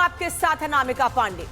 आपके साथ है नामिका पांडे।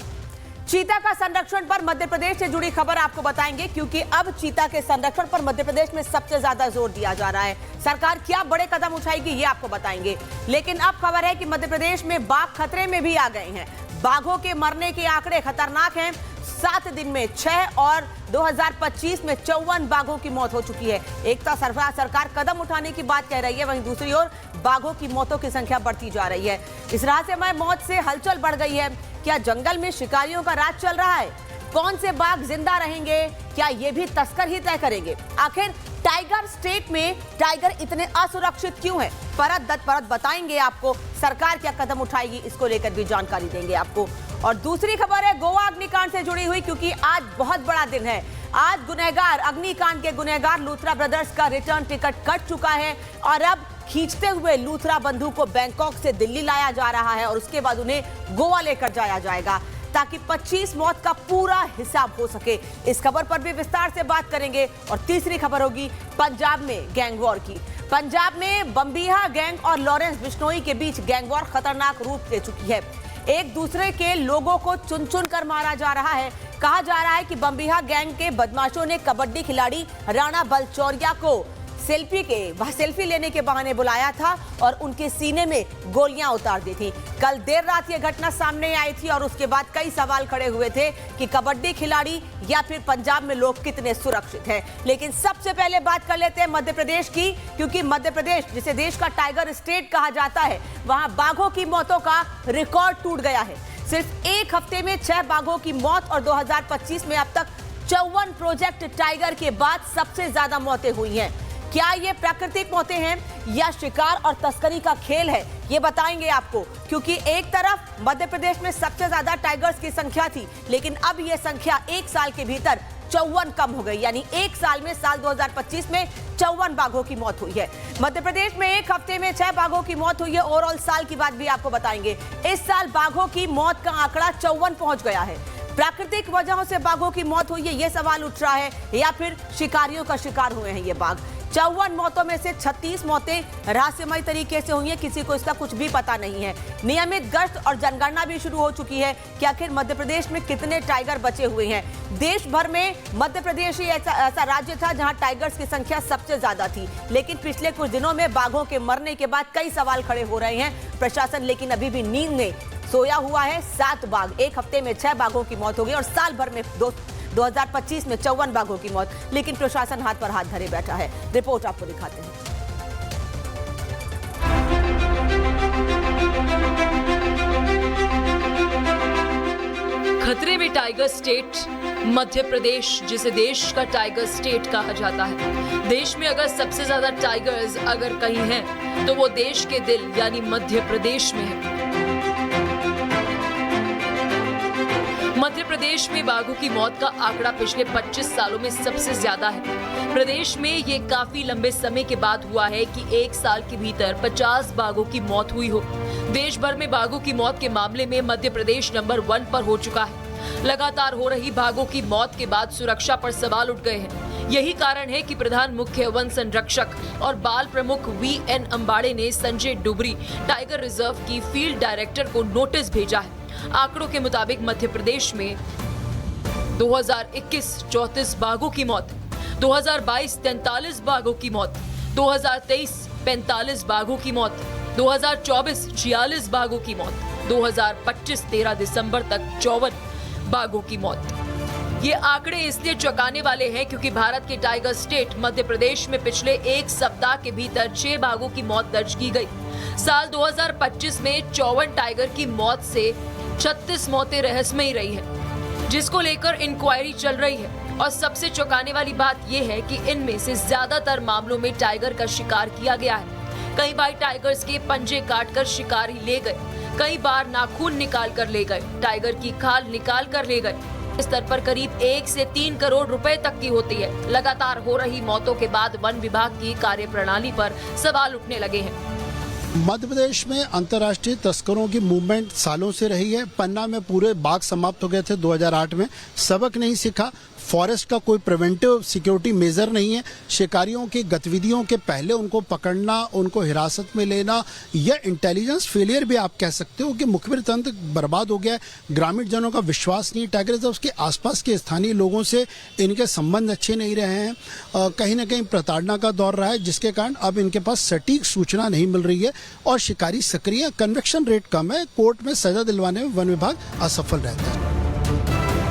चीता का संरक्षण पर मध्य प्रदेश से जुड़ी खबर आपको बताएंगे, क्योंकि अब चीता के संरक्षण पर मध्य प्रदेश में सबसे ज्यादा जोर दिया जा रहा है। सरकार क्या बड़े कदम उठाएगी ये आपको बताएंगे, लेकिन अब खबर है कि मध्य प्रदेश में बाघ खतरे में भी आ गए हैं। बाघों के मरने के आंकड़े खतरनाक हैं। 7 दिन में 6 और 2025 में 54 बाघों की मौत हो चुकी है। एक तो सरकार कदम उठाने की बात कह रही है, वहीं दूसरी ओर बाघों की मौतों की संख्या बढ़ती जा रही है। इस रहस्यमय मौत से हलचल बढ़ गई है। क्या जंगल में शिकारियों का राज चल रहा है? कौन से बाघ जिंदा रहेंगे? क्या ये भी तस्कर ही तय करेंगे? आखिर टाइगर स्टेट में टाइगर इतने असुरक्षित क्यों है? परत दर परत बताएंगे आपको। सरकार क्या कदम उठाएगी इसको लेकर भी जानकारी देंगे आपको। और दूसरी खबर है गोवा अग्निकांड से जुड़ी हुई, क्योंकि आज बहुत बड़ा दिन है। आज गुनहगार, अग्निकांड के गुनहगार लूथरा ब्रदर्स का रिटर्न टिकट कट चुका है और अब खींचते हुए लूथरा बंधु को बैंकॉक से दिल्ली लाया जा रहा है और उसके बाद उन्हें गोवा लेकर जाया जाएगा, ताकि 25 मौत का पूरा हिसाब हो सके। इस खबर पर भी विस्तार से बात करेंगे। और तीसरी खबर होगी पंजाब में गैंग वॉर की। पंजाब में बम्बीहा गैंग और लॉरेंस बिश्नोई के बीच गैंग वॉर खतरनाक रूप ले चुकी है। एक दूसरे के लोगों को चुन चुन कर मारा जा रहा है। कहा जा रहा है कि बम्बीहा गैंग के बदमाशों ने कबड्डी खिलाड़ी राणा बलचौरिया को सेल्फी लेने के बहाने बुलाया था और उनके सीने में गोलियां उतार दी थी। कल देर रात यह घटना सामने आई थी और उसके बाद कई सवाल खड़े हुए थे कि कबड्डी खिलाड़ी या फिर पंजाब में लोग कितने सुरक्षित हैं। लेकिन सबसे पहले बात कर लेते हैं मध्य प्रदेश की, क्योंकि मध्य प्रदेश, जिसे देश का टाइगर स्टेट कहा जाता है, वहां बाघों की मौतों का रिकॉर्ड टूट गया है। सिर्फ एक हफ्ते में 6 बाघों की मौत और 2025 में अब तक 54 प्रोजेक्ट टाइगर के बाद सबसे ज्यादा मौतें हुई हैं। क्या ये प्राकृतिक मौतें हैं या शिकार और तस्करी का खेल है, ये बताएंगे आपको। क्योंकि एक तरफ मध्य प्रदेश में सबसे ज्यादा टाइगर्स की संख्या थी, लेकिन अब ये संख्या एक साल के भीतर 54 कम हो गई। यानी एक साल में, साल 2025 में 54 बाघों की मौत हुई है। मध्य प्रदेश में एक हफ्ते में 6 बाघों की मौत हुई है। ओवरऑल साल की बात भी आपको बताएंगे। इस साल बाघों की मौत का आंकड़ा 54 पहुंच गया है। प्राकृतिक वजहों से बाघों की मौत हुई है, ये सवाल उठ रहा है, या फिर शिकारियों का शिकार हुए हैं ये बाघ। 54 मौतों में से 36 मौतें रहस्यमय तरीके से हुई हैं, किसी को इसका कुछ भी पता नहीं है। नियमित गश्त और जनगणना भी शुरू हो चुकी है कि आखिर मध्य प्रदेश में कितने टाइगर बचे हुए हैं। देश भर में मध्य प्रदेश ही ऐसा राज्य था जहां टाइगर्स की संख्या सबसे ज्यादा थी, लेकिन पिछले कुछ दिनों में बाघों के मरने के बाद कई सवाल खड़े हो रहे हैं। प्रशासन लेकिन अभी भी नींद में सोया हुआ है। 7 बाघ, एक हफ्ते में 6 बाघों की मौत हो गई और साल भर में 2025 में 54 बाघों की मौत, लेकिन प्रशासन हाथ पर हाथ धरे बैठा है। रिपोर्ट आपको दिखाते हैं। खतरे में टाइगर स्टेट मध्य प्रदेश, जिसे देश का टाइगर स्टेट कहा जाता है। देश में अगर सबसे ज्यादा टाइगर्स अगर कहीं हैं, तो वो देश के दिल यानी मध्य प्रदेश में है। मध्य प्रदेश में बाघों की मौत का आंकड़ा पिछले 25 सालों में सबसे ज्यादा है। प्रदेश में ये काफी लंबे समय के बाद हुआ है कि एक साल के भीतर 50 बाघों की मौत हुई हो। देश भर में बाघों की मौत के मामले में मध्य प्रदेश नंबर 1 पर हो चुका है। लगातार हो रही बाघों की मौत के बाद सुरक्षा पर सवाल उठ गए हैं। यही कारण है कि प्रधान मुख्य वन संरक्षक और बाल प्रमुख VN अंबाड़े ने संजय डुबरी टाइगर रिजर्व की फील्ड डायरेक्टर को नोटिस भेजा है। आंकड़ों के मुताबिक मध्य प्रदेश में 2021 34 बाघों की मौत, 2022 43 बाघों की मौत, 2023 45 बाघों की मौत, 2024 46 बाघों की मौत, 2025 13 दिसंबर तक 54 बाघों की मौत। ये आंकड़े इसलिए चौंकाने वाले हैं क्योंकि भारत के टाइगर स्टेट मध्य प्रदेश में पिछले एक सप्ताह के भीतर 6 बाघों की मौत दर्ज की गई। साल 2025 में 54 टाइगर की मौत से 36 मौतें रहस्यमयी रही है, जिसको लेकर इंक्वायरी चल रही है। और सबसे चौंकाने वाली बात यह है कि इनमें से ज्यादातर मामलों में टाइगर का शिकार किया गया है। कई बार टाइगर्स के पंजे काटकर शिकारी ले गए, कई बार नाखून निकाल कर ले गए, टाइगर की खाल निकाल कर ले गए। इस स्तर पर करीब 1 से 3 करोड़ रुपए तक की होती है। लगातार हो रही मौतों के बाद वन विभाग की कार्यप्रणाली पर सवाल उठने लगे हैं। मध्य प्रदेश में अंतर्राष्ट्रीय तस्करों की मूवमेंट सालों से रही है। पन्ना में पूरे बाघ समाप्त हो गए थे 2008 में, सबक नहीं सीखा। फॉरेस्ट का कोई प्रिवेंटिव सिक्योरिटी मेजर नहीं है। शिकारियों की गतिविधियों के पहले उनको पकड़ना, उनको हिरासत में लेना, यह इंटेलिजेंस फेलियर भी आप कह सकते हो कि मुखबिर तंत्र बर्बाद हो गया है। ग्रामीण जनों का विश्वास नहीं, टाइगर रिजर्व के आसपास के स्थानीय लोगों से इनके संबंध अच्छे नहीं रहे हैं। कहीं ना कहीं प्रताड़ना का दौर रहा है, जिसके कारण अब इनके पास सटीक सूचना नहीं मिल रही है और शिकारी सक्रिय, कन्विक्शन रेट कम है, कोर्ट में सजा दिलवाने में वन विभाग असफल रहता है।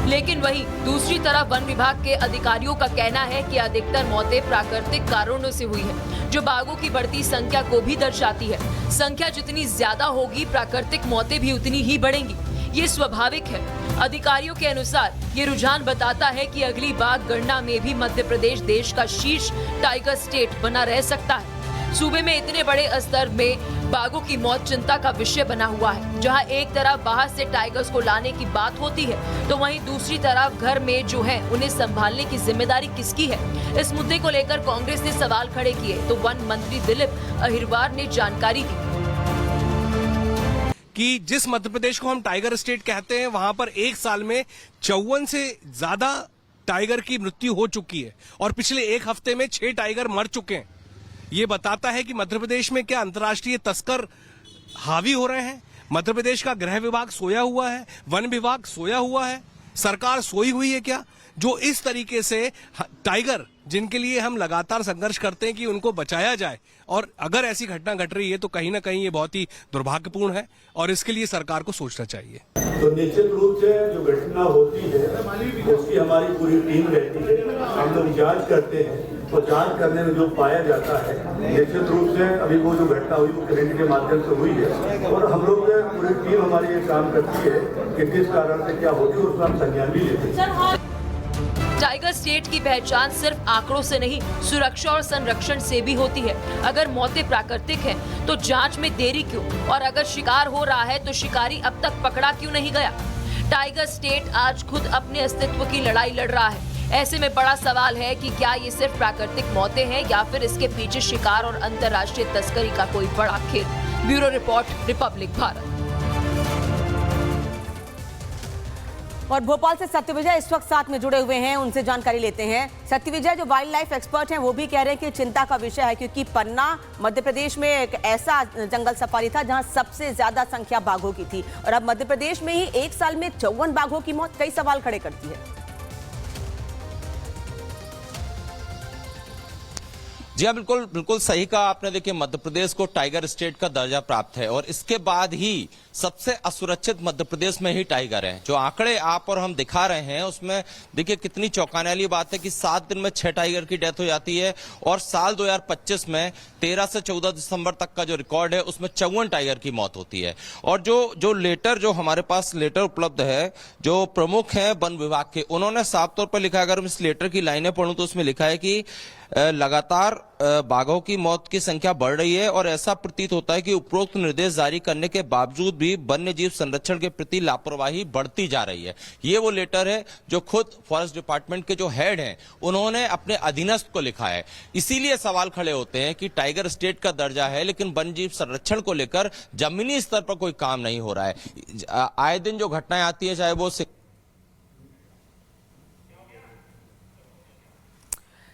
लेकिन वहीं दूसरी तरफ वन विभाग के अधिकारियों का कहना है कि अधिकतर मौतें प्राकृतिक कारणों से हुई है, जो बाघों की बढ़ती संख्या को भी दर्शाती है। संख्या जितनी ज्यादा होगी, प्राकृतिक मौतें भी उतनी ही बढ़ेंगी, ये स्वाभाविक है। अधिकारियों के अनुसार ये रुझान बताता है कि अगली बाघ गणना में भी मध्य प्रदेश देश का शीर्ष टाइगर स्टेट बना रह सकता है। सूबे में इतने बड़े स्तर में बाघों की मौत चिंता का विषय बना हुआ है। जहां एक तरफ बाहर से टाइगर्स को लाने की बात होती है, तो वहीं दूसरी तरफ घर में जो है उन्हें संभालने की जिम्मेदारी किसकी है। इस मुद्दे को लेकर कांग्रेस ने सवाल खड़े किए, तो वन मंत्री दिलीप अहिरवार ने जानकारी दी कि जिस मध्य प्रदेश को हम टाइगर स्टेट कहते हैं, वहां पर एक साल में 54 से ज्यादा टाइगर की मृत्यु हो चुकी है और पिछले एक हफ्ते में 6 टाइगर मर चुके हैं। ये बताता है कि मध्य प्रदेश में क्या अंतर्राष्ट्रीय तस्कर हावी हो रहे हैं। मध्य प्रदेश का गृह विभाग सोया हुआ है, वन विभाग सोया हुआ है, सरकार सोई हुई है क्या, जो इस तरीके से टाइगर जिनके लिए हम लगातार संघर्ष करते हैं कि उनको बचाया जाए, और अगर ऐसी घटना घट रही है तो कहीं ना कहीं ये बहुत ही दुर्भाग्यपूर्ण है और इसके लिए सरकार को सोचना चाहिए। तो निश्चित रूप से जो घटना होती है उसकी हमारी पूरी टीम रहती है, हम लोग जांच करते हैं और जांच करने में जो पाया जाता है, निश्चित रूप से अभी वो जो घटना हुई वो क्रेडिट के माध्यम से हुई है और हम लोग पूरी टीम हमारी ये काम करती है कि किस कारण से क्या होती है, उसका हम संज्ञान भी लेते हैं। टाइगर स्टेट की पहचान सिर्फ आंकड़ों से नहीं, सुरक्षा और संरक्षण से भी होती है। अगर मौतें प्राकृतिक हैं, तो जांच में देरी क्यों? और अगर शिकार हो रहा है तो शिकारी अब तक पकड़ा क्यों नहीं गया? टाइगर स्टेट आज खुद अपने अस्तित्व की लड़ाई लड़ रहा है। ऐसे में बड़ा सवाल है कि क्या ये सिर्फ प्राकृतिक मौतें हैं या फिर इसके पीछे शिकार और अंतर्राष्ट्रीय तस्करी का कोई बड़ा खेल। Bureau report, Republic Bharat. और भोपाल से सत्यविजय इस वक्त साथ में जुड़े हुए हैं, उनसे जानकारी लेते हैं। सत्यविजय, जो वाइल्ड लाइफ एक्सपर्ट हैं वो भी कह रहे हैं कि चिंता का विषय है, क्योंकि पन्ना मध्य प्रदेश में एक ऐसा जंगल सफारी था जहां सबसे ज्यादा संख्या बाघों की थी, और अब मध्य प्रदेश में ही एक साल में 54 बाघों की मौत कई सवाल खड़े करती है। जी हाँ, बिल्कुल सही कहा आपने। देखिए, मध्य प्रदेश को टाइगर स्टेट का दर्जा प्राप्त है और इसके बाद ही सबसे असुरक्षित मध्य प्रदेश में ही टाइगर है। जो आंकड़े आप और हम दिखा रहे हैं उसमें देखिए कितनी चौंकाने वाली बात है कि 7 दिन में 6 टाइगर की डेथ हो जाती है और साल 2025 में 13 से 14 दिसंबर तक का जो रिकॉर्ड है उसमें 54 टाइगर की मौत होती है। और जो लेटर, जो हमारे पास लेटर उपलब्ध है, जो प्रमुख है वन विभाग के, उन्होंने साफ तौर पर लिखा है, अगर इस लेटर की लाइनें पढ़ूं तो उसमें लिखा है कि लगातार बाघों की मौत की संख्या बढ़ रही है और ऐसा प्रतीत होता है कि उपरोक्त निर्देश जारी करने के बावजूद भी वन्य जीव संरक्षण के प्रति लापरवाही बढ़ती जा रही है। ये वो लेटर है जो खुद फॉरेस्ट डिपार्टमेंट के जो हेड हैं उन्होंने अपने अधीनस्थ को लिखा है। इसीलिए सवाल खड़े होते हैं कि टाइगर स्टेट का दर्जा है लेकिन वन्य जीव संरक्षण को लेकर जमीनी स्तर पर कोई काम नहीं हो रहा है। आए दिन जो घटनाएं आती है, चाहे वो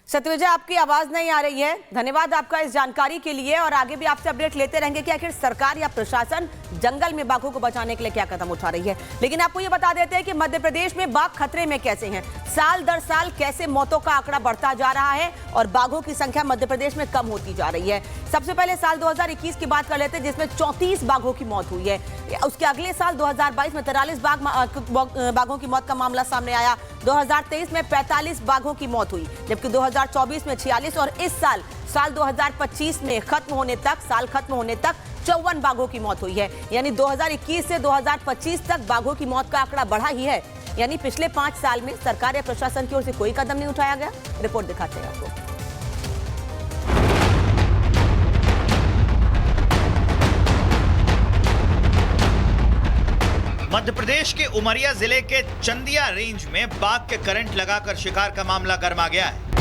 सत्यविजय, आपकी आवाज नहीं आ रही है। धन्यवाद आपका इस जानकारी के लिए, और आगे भी आपसे अपडेट लेते रहेंगे कि आखिर सरकार या प्रशासन जंगल में बाघों को बचाने के लिए क्या कदम उठा रही है। लेकिन आपको ये बता देते हैं कि मध्य प्रदेश में बाघ खतरे में कैसे हैं, साल दर साल कैसे मौतों का आंकड़ा बढ़ता जा रहा है और बाघों की संख्या मध्य प्रदेश में कम होती जा रही है। सबसे पहले साल 2021 की बात कर लेते हैं, जिसमें 34 बाघों की मौत हुई है। उसके अगले साल 2022 में 43 बाघों की मौत का मामला सामने आया। 2023 में 45 बाघों की मौत हुई, जबकि 2024 में 46 और इस साल 2025 में खत्म होने तक 54 बाघों की मौत हुई है। यानी 2021 से 2025 तक बाघों की मौत का आंकड़ा बढ़ा ही है। यानी पिछले 5 साल में सरकार या प्रशासन की ओर से कोई कदम नहीं उठाया गया। रिपोर्ट दिखाते हैं आपको। मध्य प्रदेश के उमरिया जिले के चंदिया रेंज में बाघ के करंट लगाकर शिकार का मामला गर्मा गया है।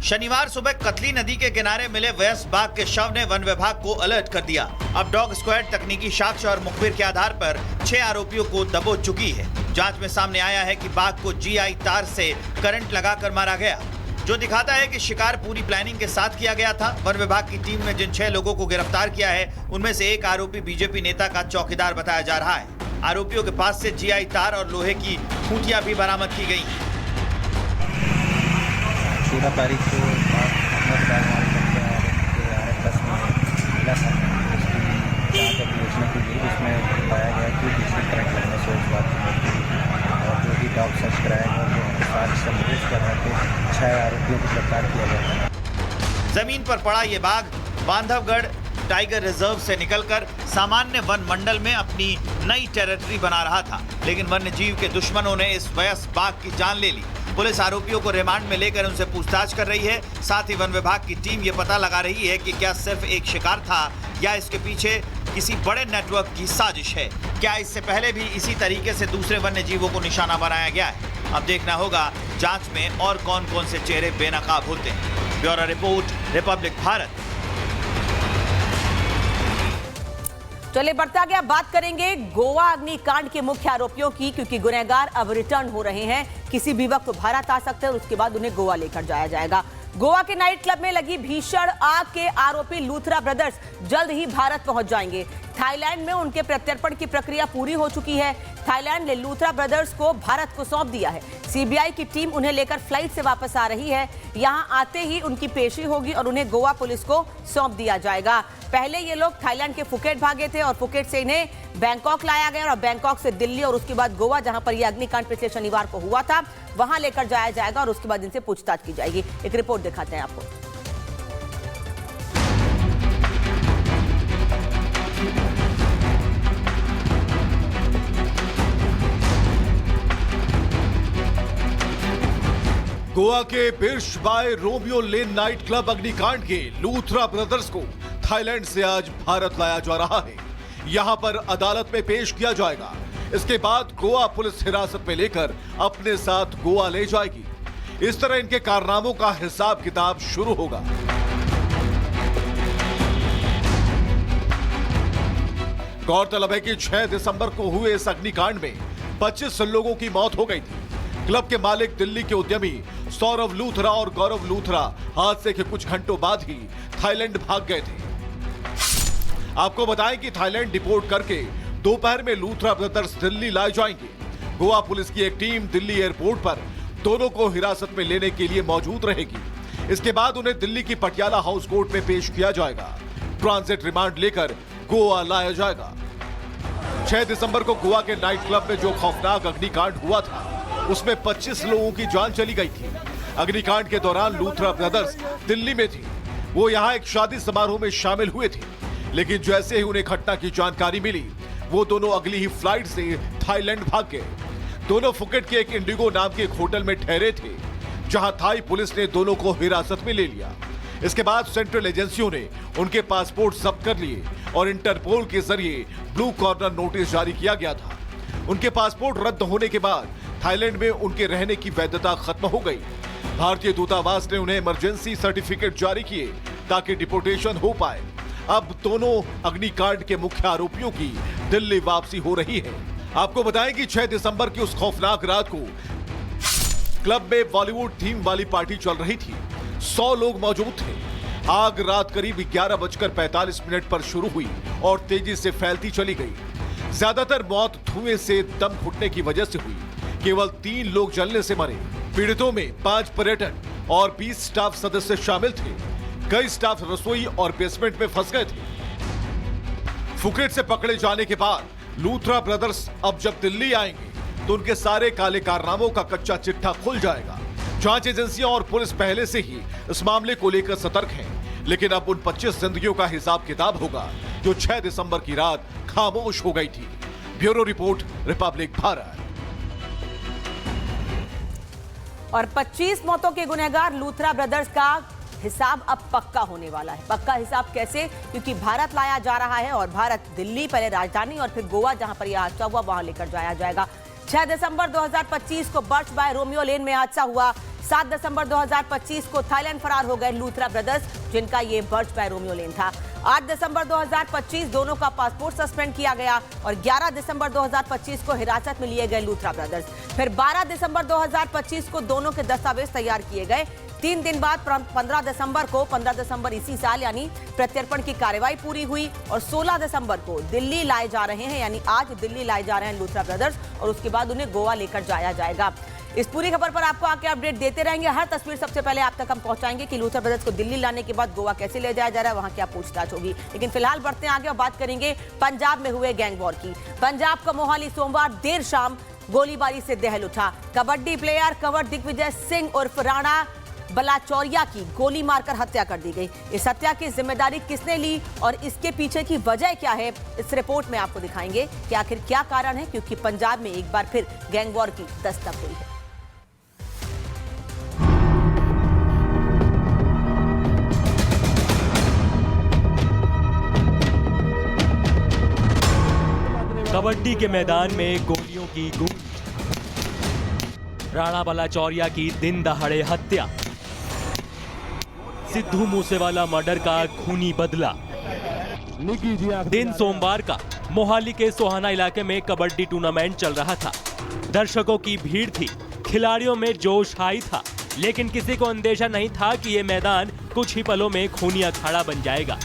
शनिवार सुबह कतली नदी के किनारे मिले वयस्क बाघ के शव ने वन विभाग को अलर्ट कर दिया। अब डॉग स्क्वाड तकनीकी साक्ष्य और मुखबिर के आधार पर 6 आरोपियों को दबोच चुकी है। जांच में सामने आया है कि बाघ को जीआई तार से करंट लगाकर मारा गया, जो दिखाता है कि शिकार पूरी प्लानिंग के साथ किया गया था। वन विभाग की टीम ने जिन 6 लोगों को गिरफ्तार किया है, उनमें से एक आरोपी बीजेपी नेता का चौकीदार बताया जा रहा है। आरोपियों के पास से जीआई तार और लोहे की खूंटियां भी बरामद की गई हैं। 13 तारीख को बेचने के लिए जिसमें पाया गया कि बिजली करंट लगने से उस बात की और जो भी डॉग सर्च कराया गया जो उनके साथ संघर्ष कर रहे थे 6 आरोपियों को गिरफ्तार किया गया। जमीन पर पड़ा ये बाघ बांधवगढ़ टाइगर रिजर्व से निकलकर सामान्य वन मंडल में अपनी नई टेरिटरी बना रहा था, लेकिन वन्य जीव के दुश्मनों ने इस वयस्क बाघ की जान ले ली। पुलिस आरोपियों को रिमांड में लेकर उनसे पूछताछ कर रही है। साथ ही वन विभाग की टीम ये पता लगा रही है कि क्या सिर्फ एक शिकार था या इसके पीछे किसी बड़े नेटवर्क की साजिश है। क्या इससे पहले भी इसी तरीके से दूसरे वन्य जीवों को निशाना बनाया गया है? अब देखना होगा जांच में और कौन कौन से चेहरे बेनकाब होते हैं। Bureau report, Republic Bharat. चलिए बढ़ता गया, बात करेंगे गोवा अग्निकांड के मुख्य आरोपियों की, क्योंकि गुनहगार अब रिटर्न हो रहे हैं। किसी भी वक्त भारत आ सकते हैं और उसके बाद उन्हें गोवा लेकर जाया जाएगा। गोवा के नाइट क्लब में लगी भीषण आग के आरोपी लूथरा ब्रदर्स जल्द ही भारत पहुंच जाएंगे। थाईलैंड में उनके प्रत्यर्पण की प्रक्रिया पूरी हो चुकी है। थाईलैंड ने लूथरा ब्रदर्स को भारत को सौंप दिया है। सीबीआई की टीम उन्हें लेकर फ्लाइट से वापस आ रही है। यहां आते ही उनकी पेशी होगी और उन्हें गोवा पुलिस को सौंप दिया जाएगा। पहले ये लोग थाईलैंड के फुकेट भागे थे और फुकेट से इन्हें बैंकॉक लाया गया और बैंकॉक से दिल्ली और उसके बाद गोवा, जहां पर यह अग्निकांड पिछले शनिवार को हुआ था, वहां लेकर जाया जाएगा और उसके बाद इनसे पूछताछ की जाएगी। एक रिपोर्ट दिखाते हैं आपको। गोवा के Birch by Romeo Lane night club अग्निकांड के लूथरा ब्रदर्स को थाईलैंड से आज भारत लाया जा रहा है। यहां पर अदालत में पेश किया जाएगा। इसके बाद गोवा पुलिस हिरासत में लेकर अपने साथ गोवा ले जाएगी। इस तरह इनके कारनामों का हिसाब किताब शुरू होगा। गौरतलब है कि 6 दिसंबर को हुए इस अग्निकांड में 25 लोगों की मौत हो गई थी। क्लब के मालिक दिल्ली के उद्यमी सौरव लूथरा और गौरव लूथरा हादसे के कुछ घंटों बाद ही थाईलैंड भाग गए थे। आपको बताएं कि थाईलैंड डिपोर्ट करके दोपहर में लूथरा ब्रदर्स दिल्ली लाए जाएंगे। गोवा पुलिस की एक टीम दिल्ली एयरपोर्ट पर दोनों को हिरासत में लेने के लिए मौजूद रहेगी। इसके बाद उन्हें दिल्ली की पटियाला हाउस कोर्ट में पेश किया जाएगा। ट्रांजिट रिमांड लेकर गोवा लाया जाएगा। 6 दिसंबर को गोवा के नाइट क्लब में जो खौफनाक अग्निकांड हुआ था, उसमें 25 लोगों की जान चली गई थी। अग्निकांड के दौरान लूथरा ब्रदर्स दिल्ली में थी। वो यहाँ एक शादी समारोह में शामिल हुए थे, लेकिन जैसे ही उन्हें घटना की जानकारी मिली, वो दोनों अगली ही फ्लाइट से थाईलैंड भाग गए। दोनों फुकेट के एक इंडिगो नाम के एक होटल में ठहरे थे, जहां थाई पुलिस ने दोनों को हिरासत में ले लिया। इसके बाद सेंट्रल एजेंसियों ने उनके पासपोर्ट जब्त कर लिए और इंटरपोल के जरिए ब्लू कॉर्नर नोटिस जारी किया गया था। उनके पासपोर्ट रद्द होने के बाद थाईलैंड में उनके रहने की वैधता खत्म हो गई। भारतीय दूतावास ने उन्हें इमरजेंसी सर्टिफिकेट जारी किए ताकि डिपोर्टेशन हो पाए। अब दोनों अग्निकांड के मुख्य आरोपियों की दिल्ली वापसी हो रही है। आपको बताएं कि 6 दिसंबर की उस खौफनाक रात को क्लब में बॉलीवुड थीम वाली पार्टी चल रही थी। 100 लोग मौजूद थे। आग रात करीब 11:45 पर शुरू हुई और तेजी से फैलती चली गई। ज्यादातर मौत धुएं से दम घुटने की वजह से हुई। केवल 3 लोग जलने से मरे। पीड़ितों में 5 पर्यटन और 20 स्टाफ सदस्य शामिल थे। कई स्टाफ रसोई और बेसमेंट में फंस गए थे। फुकेट से पकड़े जाने के बाद लूथरा ब्रदर्स अब जब दिल्ली आएंगे तो उनके सारे काले कारनामों का कच्चा चिट्ठा खुल जाएगा। जांच एजेंसियां और पुलिस पहले से ही इस मामले को लेकर सतर्क हैं, लेकिन अब उन 25 जिंदगियों का हिसाब किताब होगा जो 6 दिसंबर की रात खामोश हो गई थी। Bureau report, Republic Bharat. और 25 मौतों के गुनहगार लूथरा ब्रदर्स का हिसाब अब पक्का होने वाला है। पक्का हिसाब कैसे? क्योंकि भारत लाया जा रहा है और भारत दिल्ली, पहले राजधानी और फिर गोवा, जहां पर यह हादसा हुआ, वहां लेकर जाया जाएगा। 6 दिसंबर 2025 को बर्च बाय रोमियो लेन में हादसा हुआ। 7 दिसंबर 2025 को थाईलैंड फरार हो गए लूथरा ब्रदर्स, जिनका ये बर्च बाय रोमियो लेन था। 8 दिसंबर 2025 दोनों का पासपोर्ट सस्पेंड किया गया और 11 दिसंबर 2025 को हिरासत में लिए गए लूथरा ब्रदर्स। फिर 12 दिसंबर 2025 को दोनों के दस्तावेज तैयार किए गए। 3 दिन बाद 15 दिसंबर इसी साल यानी प्रत्यर्पण की कार्रवाई पूरी हुई और 16 दिसंबर को दिल्ली लाए जा रहे हैं, यानी आज दिल्ली लाए जा रहे हैं लूथरा ब्रदर्स और उसके बाद उन्हें गोवा लेकर जाया जाएगा। इस पूरी खबर पर आपको आके अपडेट देते रहेंगे। हर तस्वीर सबसे पहले आप तक हम पहुंचाएंगे कि लूथरा ब्रदर्स को दिल्ली लाने के बाद गोवा कैसे ले जाया जा रहा है, वहां क्या पूछताछ होगी। लेकिन फिलहाल बढ़ते हैं आगे और बात करेंगे पंजाब में हुए गैंग वॉर की। पंजाब का मोहाली सोमवार देर शाम गोलीबारी से दहल उठा। कबड्डी प्लेयर कंवर दिग्विजय सिंह उर्फ राणा बलाचौरिया की गोली मारकर हत्या कर दी गई। इस हत्या की जिम्मेदारी किसने ली और इसके पीछे की वजह क्या है, इस रिपोर्ट में आपको दिखाएंगे कि आखिर क्या कारण है, क्योंकि पंजाब में एक बार फिर गैंग वॉर की दस्तक हुई है। कबड्डी के मैदान में गोलियों की गूंज, राणा बलाचौरिया की दिन दहाड़े हत्या, सिद्धू मूसेवाला मर्डर का खूनी बदला। दिन सोमवार का मोहाली के सोहाना इलाके में कबड्डी टूर्नामेंट चल रहा था। दर्शकों की भीड़ थी, खिलाड़ियों में जोश हाई था, लेकिन किसी को अंदेशा नहीं था कि ये मैदान कुछ ही पलों में खूनी अखाड़ा बन जाएगा।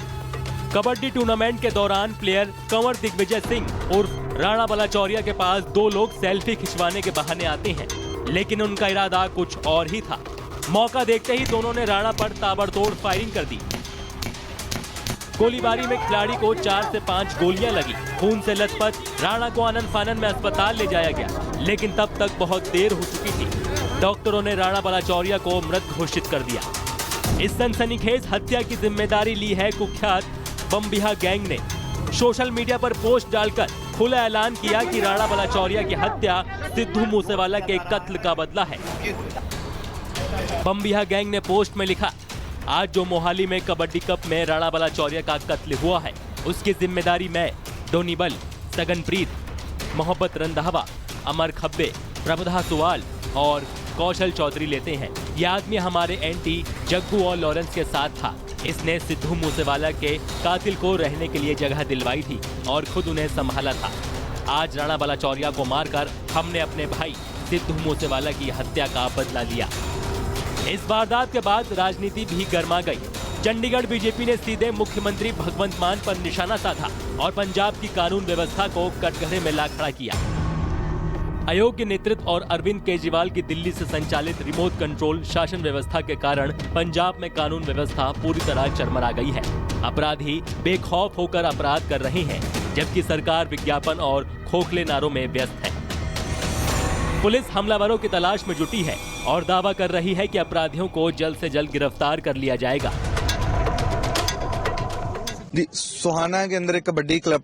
कबड्डी टूर्नामेंट के दौरान प्लेयर कंवर दिग्विजय सिंह उर्फ राणा बलाचौरिया के पास 2 लोग सेल्फी खिंचवाने के बहाने आते हैं, लेकिन उनका इरादा कुछ और ही था। मौका देखते ही दोनों ने राणा पर ताबड़तोड़ फायरिंग कर दी। गोलीबारी में खिलाड़ी को 4 से 5 गोलियां लगी। खून से लथपथ राणा को आनन फानन में अस्पताल ले जाया गया, लेकिन तब तक बहुत देर हो चुकी थी। डॉक्टरों ने राणा बलाचौरिया को मृत घोषित कर दिया। इस सनसनीखेज हत्या की जिम्मेदारी ली है कुख्यात बमबिहा गैंग ने। सोशल मीडिया पर पोस्ट डालकर खुला ऐलान किया कि राणा बलाचौरिया की हत्या सिद्धू मूसेवाला के कत्ल का बदला है। बमबिहा गैंग ने पोस्ट में लिखा, आज जो मोहाली में कबड्डी कप में राणा बलाचौरिया का कत्ल हुआ है, उसकी जिम्मेदारी मैं, डोनी बल, सगनप्रीत, मोहब्बत रंधावा, अमर खब्बे, प्रबधा सुवाल और कौशल चौधरी लेते हैं। यह आदमी हमारे एंटी जग्गू और लॉरेंस के साथ था। इसने सिद्धू मूसेवाला के कातिल को रहने के लिए जगह दिलवाई थी और खुद उन्हें संभाला था। आज राणा बलाचौरिया को मारकर हमने अपने भाई सिद्धू मूसेवाला की हत्या का बदला लिया। इस वारदात के बाद राजनीति भी गर्मा गई। चंडीगढ़ बीजेपी ने सीधे मुख्यमंत्री भगवंत मान पर निशाना साधा और पंजाब की कानून व्यवस्था को कटघरे में ला खड़ा किया। अयोग्य नेतृत्व और अरविंद केजरीवाल की दिल्ली से संचालित रिमोट कंट्रोल शासन व्यवस्था के कारण पंजाब में कानून व्यवस्था पूरी तरह चरमरा गई है। अपराधी बेखौफ होकर अपराध कर रहे हैं, जबकि सरकार विज्ञापन और खोखले नारों में व्यस्त है। पुलिस हमलावरों की तलाश में जुटी है और दावा कर रही है कि अपराधियों को जल्द से जल्द गिरफ्तार कर लिया जाएगा। जी, सोहाना के अंदर एक कबड्डी क्लब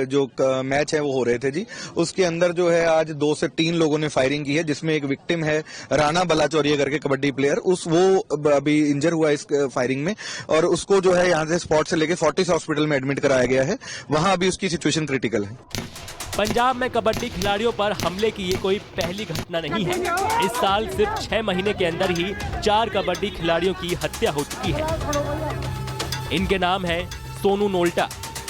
जो मैच है वो हो रहे थे जी। उसके अंदर जो है आज 2 से 3 लोगों ने फायरिंग की है, जिसमें एक विक्टिम है राणा बलाचौरिया करके कबड्डी प्लेयर। वो अभी इंजर हुआ इस फायरिंग में और उसको जो है यहाँ से स्पॉट से लेके फोर्टिस हॉस्पिटल में एडमिट कराया गया है। वहाँ अभी उसकी सिचुएशन क्रिटिकल है। पंजाब में कबड्डी खिलाड़ियों पर हमले की ये कोई पहली घटना नहीं है। इस साल सिर्फ 6 महीने के अंदर ही 4 कबड्डी खिलाड़ियों की हत्या हो चुकी है। इनके नाम है सोनू नोल्टा,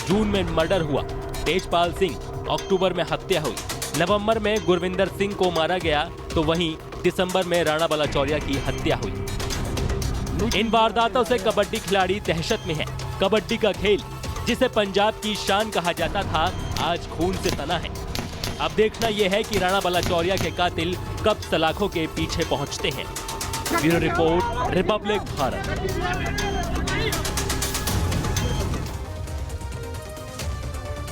जून में मर्डर हुआ। तेजपाल सिंह, अक्टूबर में हत्या हुई। नवंबर में गुरविंदर सिंह को मारा गया, तो वहीं दिसंबर में राणा बलाचौरिया की हत्या हुई। इन वारदातों से कबड्डी खिलाड़ी दहशत में है। कबड्डी का खेल, जिसे पंजाब की शान कहा जाता था, आज खून से तना है। अब देखना यह है कि राणा बलाचौरिया के कातिल कब सलाखों के पीछे पहुंचते हैं। Bureau report, Republic Bharat.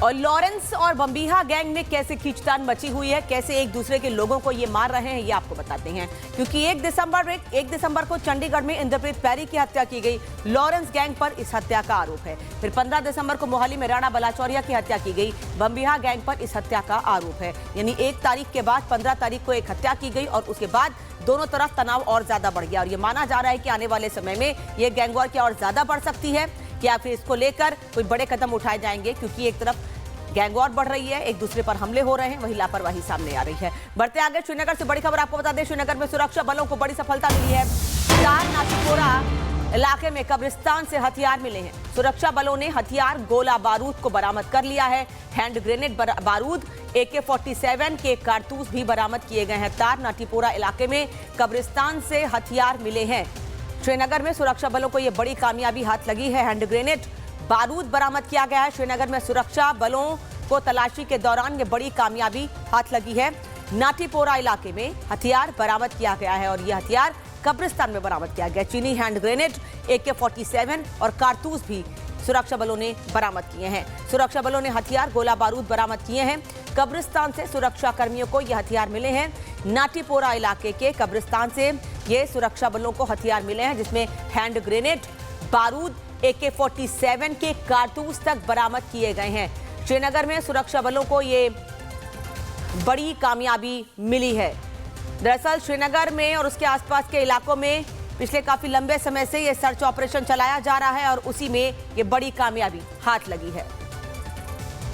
और लॉरेंस और बमबिहा गैंग में कैसे खींचतान मची हुई है, कैसे एक दूसरे के लोगों को ये मार रहे हैं, ये आपको बताते हैं। क्योंकि 1 दिसंबर को चंडीगढ़ में इंद्रप्रीत पैरी की हत्या की गई। लॉरेंस गैंग पर इस हत्या का आरोप है। फिर 15 दिसंबर को मोहाली में राणा बलाचौरिया की हत्या की गई। बमबिहा गैंग पर इस हत्या का आरोप है। यानी 1 तारीख के बाद 15 तारीख को एक हत्या की गई और उसके बाद दोनों तरफ तनाव और ज्यादा बढ़ गया। और ये माना जा रहा है कि आने वाले समय में ये गैंग वॉर क्या और ज्यादा बढ़ सकती है, क्या फिर इसको लेकर कोई बड़े कदम उठाए जाएंगे। क्योंकि एक तरफ गैंग वॉर बढ़ रही है, एक दूसरे पर हमले हो रहे हैं, वही लापरवाही सामने आ रही है। बढ़ते आगे श्रीनगर से बड़ी खबर आपको बता दें, श्रीनगर में सुरक्षा बलों को बड़ी सफलता मिली है। नाथीपोरा इलाके में कब्रिस्तान से हथियार मिले हैं। सुरक्षा बलों ने हथियार गोला बारूद को बरामद कर लिया है। हैंड ग्रेनेड बारूद, AK-47 के कारतूस भी बरामद किए गए हैं। तार नाटीपोरा इलाके में कब्रिस्तान से हथियार मिले हैं। श्रीनगर में सुरक्षा बलों को यह बड़ी कामयाबी हाथ लगी है। हैंड ग्रेनेड बारूद बरामद किया गया है। श्रीनगर में सुरक्षा बलों को तलाशी के दौरान ये बड़ी कामयाबी हाथ लगी है। नाटीपोरा इलाके में हथियार बरामद किया गया है और यह हथियार कब्रिस्तान में बरामद किया गया। चीनी हैंड ग्रेनेड, AK-47 और कारतूस भी सुरक्षा बलों ने बरामद किए हैं। सुरक्षा बलों ने हथियार गोला बारूद बरामद किए हैं। कब्रिस्तान से सुरक्षा कर्मियों को यह हथियार मिले हैं। नाटीपोरा इलाके के कब्रिस्तान से ये सुरक्षा बलों को हथियार मिले हैं, जिसमें हैंड ग्रेनेड बारूद, AK-47 के कारतूस तक बरामद किए गए हैं। श्रीनगर में सुरक्षा बलों को ये बड़ी कामयाबी मिली है। दरअसल श्रीनगर में और उसके आसपास के इलाकों में पिछले काफी लंबे समय से ये सर्च ऑपरेशन चलाया जा रहा है और उसी में ये बड़ी कामयाबी हाथ लगी है।